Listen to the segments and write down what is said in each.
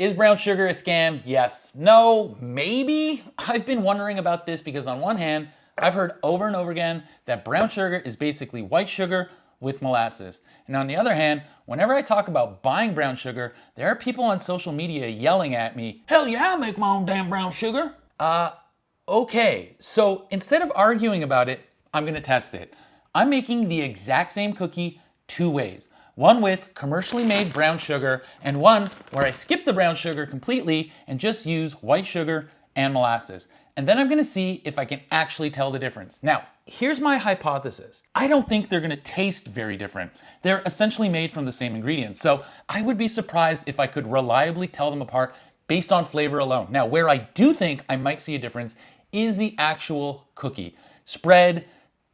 Is brown sugar a scam? Yes. No, maybe? I've been wondering about this because on one hand, I've heard over and over again that brown sugar is basically white sugar with molasses. And on the other hand, whenever I talk about buying brown sugar, there are people on social media yelling at me, hell yeah, I make my own damn brown sugar. Okay, so instead of arguing about it, I'm gonna test it. I'm making the exact same cookie two ways. One with commercially made brown sugar and one where I skip the brown sugar completely and just use white sugar and molasses. And then I'm gonna see if I can actually tell the difference. Now, here's my hypothesis. I don't think they're gonna taste very different. They're essentially made from the same ingredients. So I would be surprised if I could reliably tell them apart based on flavor alone. Now, where I do think I might see a difference is the actual cookie. Spread,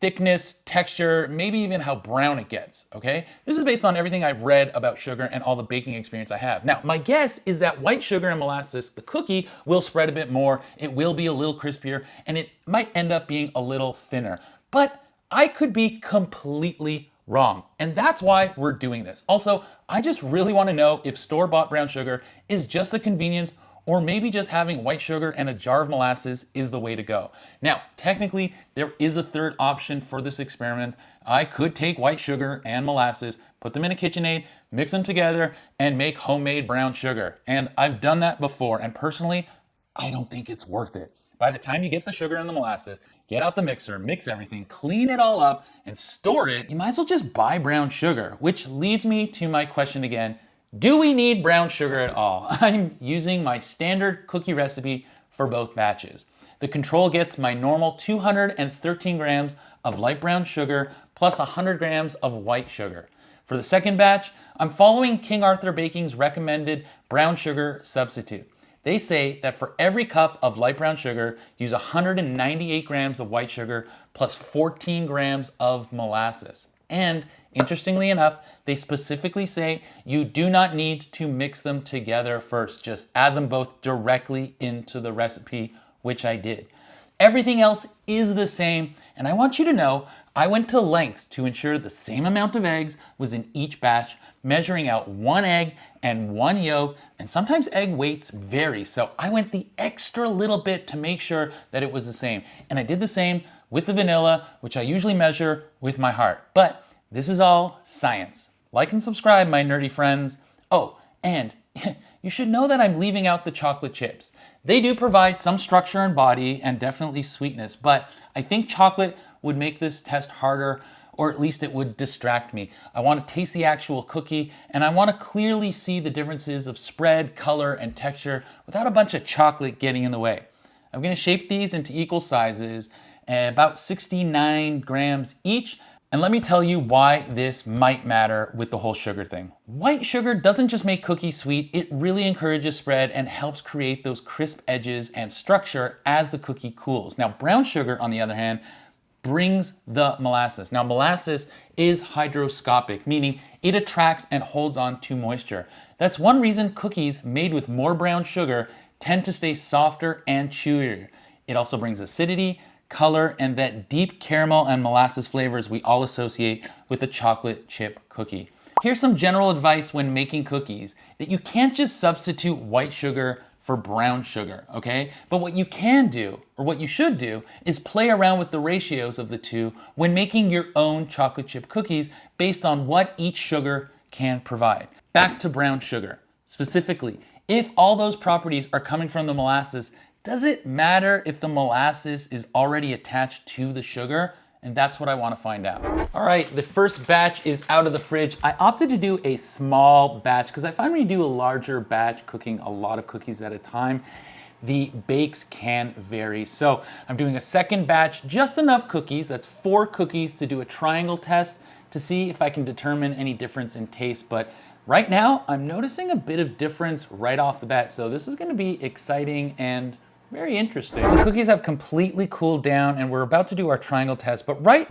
thickness, texture, maybe even how brown it gets, okay? This is based on everything I've read about sugar and all the baking experience I have. Now, my guess is that white sugar and molasses, the cookie will spread a bit more, it will be a little crispier, and it might end up being a little thinner. But I could be completely wrong, and that's why we're doing this. Also, I just really wanna know if store-bought brown sugar is just a convenience or maybe just having white sugar and a jar of molasses is the way to go. Now, technically, there is a third option for this experiment. I could take white sugar and molasses, put them in a KitchenAid, mix them together, and make homemade brown sugar. And I've done that before, and personally, I don't think it's worth it. By the time you get the sugar and the molasses, get out the mixer, mix everything, clean it all up, and store it, you might as well just buy brown sugar, which leads me to my question again. Do we need brown sugar at all? I'm using my standard cookie recipe for both batches. The control gets my normal 213 grams of light brown sugar plus 100 grams of white sugar. For the second batch, I'm following King Arthur Baking's recommended brown sugar substitute. They say that for every cup of light brown sugar, use 198 grams of white sugar plus 14 grams of molasses. And interestingly enough, they specifically say you do not need to mix them together first. Just add them both directly into the recipe, which I did. Everything else is the same, and I want you to know I went to lengths to ensure the same amount of eggs was in each batch, measuring out 1 egg and 1 yolk, and sometimes egg weights vary, so I went the extra little bit to make sure that it was the same. And I did the same with the vanilla, which I usually measure with my heart. But this is all science. Like and subscribe, my nerdy friends. Oh, and you should know that I'm leaving out the chocolate chips. They do provide some structure and body and definitely sweetness, but I think chocolate would make this test harder, or at least it would distract me. I want to taste the actual cookie, and I want to clearly see the differences of spread, color, and texture without a bunch of chocolate getting in the way. I'm going to shape these into equal sizes, about 69 grams each. And let me tell you why this might matter with the whole sugar thing. White sugar doesn't just make cookies sweet, it really encourages spread and helps create those crisp edges and structure as the cookie cools. Now, brown sugar, on the other hand, brings the molasses. Now, molasses is hygroscopic, meaning it attracts and holds on to moisture. That's one reason cookies made with more brown sugar tend to stay softer and chewier. It also brings acidity, color, and that deep caramel and molasses flavors we all associate with a chocolate chip cookie. Here's some general advice when making cookies, that you can't just substitute white sugar for brown sugar, okay? But what you can do, or what you should do, is play around with the ratios of the two when making your own chocolate chip cookies based on what each sugar can provide. Back to brown sugar. Specifically, if all those properties are coming from the molasses, does it matter if the molasses is already attached to the sugar? And that's what I want to find out. All right, the first batch is out of the fridge. I opted to do a small batch because I find when you do a larger batch, cooking a lot of cookies at a time, the bakes can vary. So I'm doing a second batch, just enough cookies, that's 4 cookies, to do a triangle test to see if I can determine any difference in taste. But right now, I'm noticing a bit of difference right off the bat. So this is going to be exciting and very interesting. The cookies have completely cooled down and we're about to do our triangle test, but right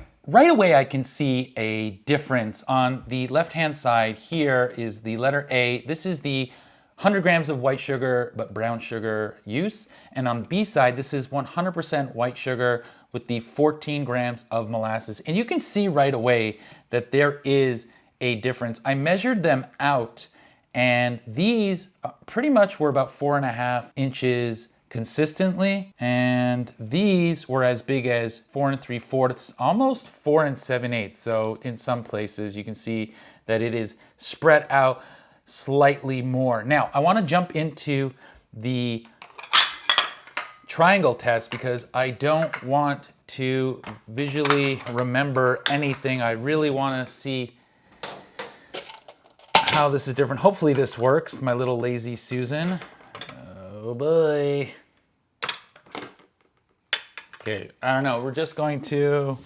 away I can see a difference. On the left-hand side here is the letter A. This is the 100 grams of white sugar, but brown sugar use. And on B side, this is 100% white sugar with the 14 grams of molasses. And you can see right away that there is a difference. I measured them out And these pretty much were about 4.5 inches consistently. And these were as big as 4 3/4, almost 4 7/8. So in some places you can see that it is spread out slightly more. Now, I want to jump into the triangle test because I don't want to visually remember anything. I really want to see how this is different. Hopefully this works, my little lazy Susan. Oh boy. Okay, I don't know. We're just going to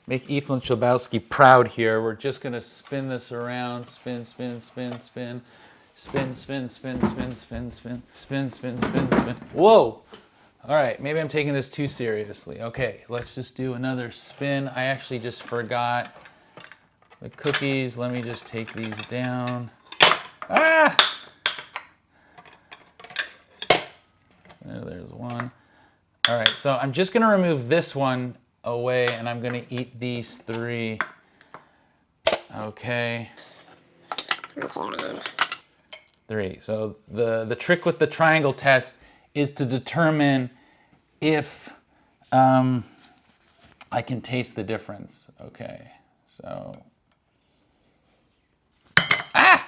make Ethan Chabowski proud here. We're just going to spin this around. Spin, spin, spin, spin. Spin, spin, spin, spin, spin, spin. Spin, spin, spin, spin. Whoa! All right, maybe I'm taking this too seriously. Okay, let's just do another spin. I actually just forgot the cookies. Let me just take these down. Ah! There's one. All right, so I'm just gonna remove this one away and I'm gonna eat these 3. Okay. 3. So the trick with the triangle test is to determine if I can taste the difference. Okay, so. Ah!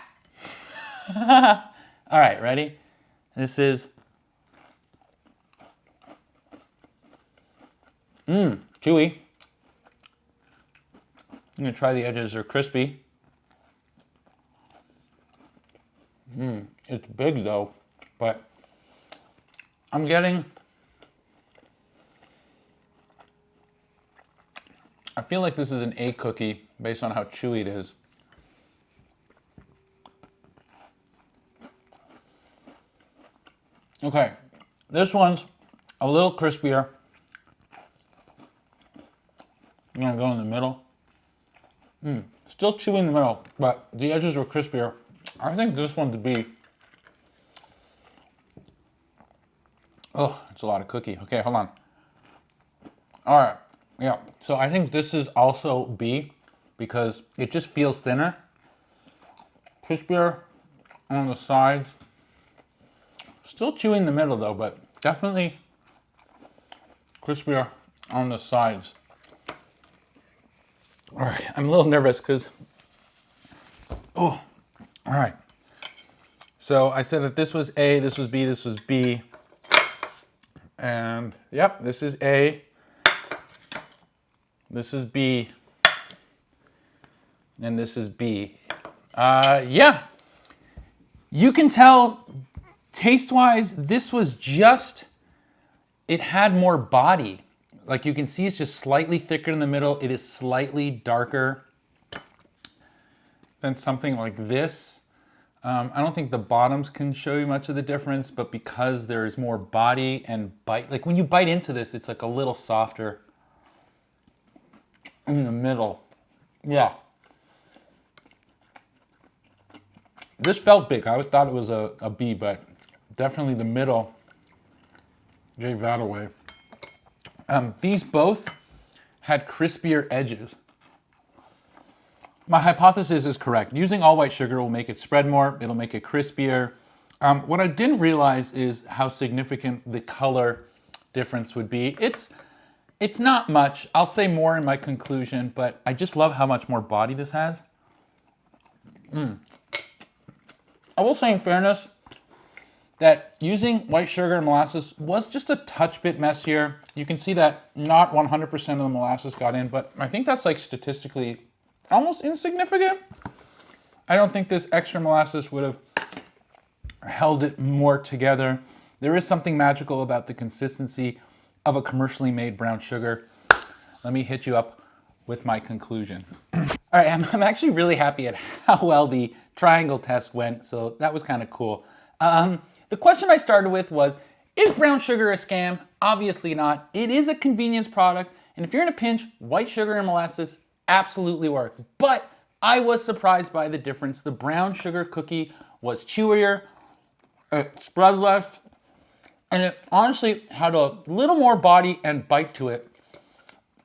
All right, ready? This is. Chewy. I'm gonna try the edges, they're crispy. It's big though, but I'm getting, I feel like this is an A cookie based on how chewy it is. Okay, this one's a little crispier. I'm gonna go in the middle. Still chewy in the middle, but the edges are crispier. I think this one's B. Oh, it's a lot of cookie. Okay, hold on. All right, yeah. So I think this is also B because it just feels thinner. Crispier on the sides. Still chewy in the middle though, but definitely crispier on the sides. All right, I'm a little nervous because, oh, all right. So I said that this was A, this was B, this was B. And yep, this is A, this is B, and this is B. Yeah, you can tell taste-wise, this was just, it had more body. Like you can see it's just slightly thicker in the middle. It is slightly darker than something like this. I don't think the bottoms can show you much of the difference, but because there's more body and bite, like when you bite into this, it's like a little softer in the middle. Yeah. This felt big. I thought it was a B, but definitely the middle gave that away. These both had crispier edges. My hypothesis is correct. Using all white sugar will make it spread more. It'll make it crispier. What I didn't realize is how significant the color difference would be. It's not much. I'll say more in my conclusion, but I just love how much more body this has. I will say in fairness that using white sugar and molasses was just a touch bit messier. You can see that not 100% of the molasses got in, but I think that's like statistically almost insignificant. I don't think this extra molasses would have held it more together. There is something magical about the consistency of a commercially made brown sugar. Let me hit you up with my conclusion. All right, I'm actually really happy at how well the triangle test went, so that was kind of cool. The question I started with was, is brown sugar a scam? Obviously not. It is a convenience product, and if you're in a pinch, white sugar and molasses absolutely work. But I was surprised by the difference. The brown sugar cookie was chewier, it spread less, and it honestly had a little more body and bite to it.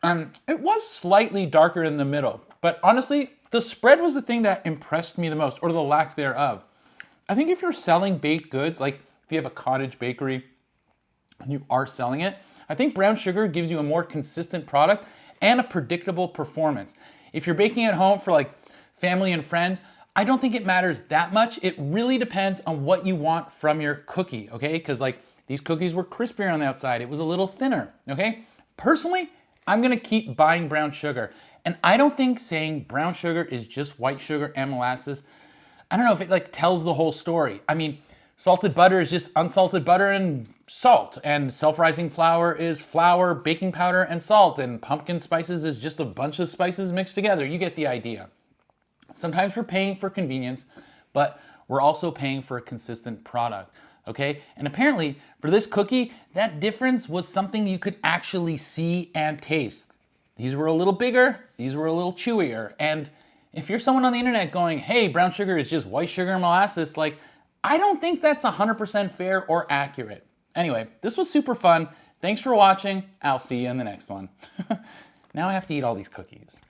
And it was slightly darker in the middle, but honestly, The spread was the thing that impressed me the most, or the lack thereof. I think if you're selling baked goods, like if you have a cottage bakery and you are selling it, I think brown sugar gives you a more consistent product and a predictable performance. If you're baking at home for like family and friends, I don't think it matters that much. It really depends on what you want from your cookie, okay? Because like these cookies were crispier on the outside. It was a little thinner, okay? Personally, I'm gonna keep buying brown sugar. And I don't think saying brown sugar is just white sugar and molasses, I don't know if it like tells the whole story. I mean, salted butter is just unsalted butter and salt, and self-rising flour is flour, baking powder, and salt, and pumpkin spices is just a bunch of spices mixed together. You get the idea. Sometimes we're paying for convenience, but we're also paying for a consistent product, okay? And apparently, for this cookie, that difference was something you could actually see and taste. These were a little bigger, these were a little chewier, and if you're someone on the internet going, hey, brown sugar is just white sugar and molasses, like, I don't think that's 100% fair or accurate. Anyway, this was super fun. Thanks for watching. I'll see you in the next one. Now I have to eat all these cookies.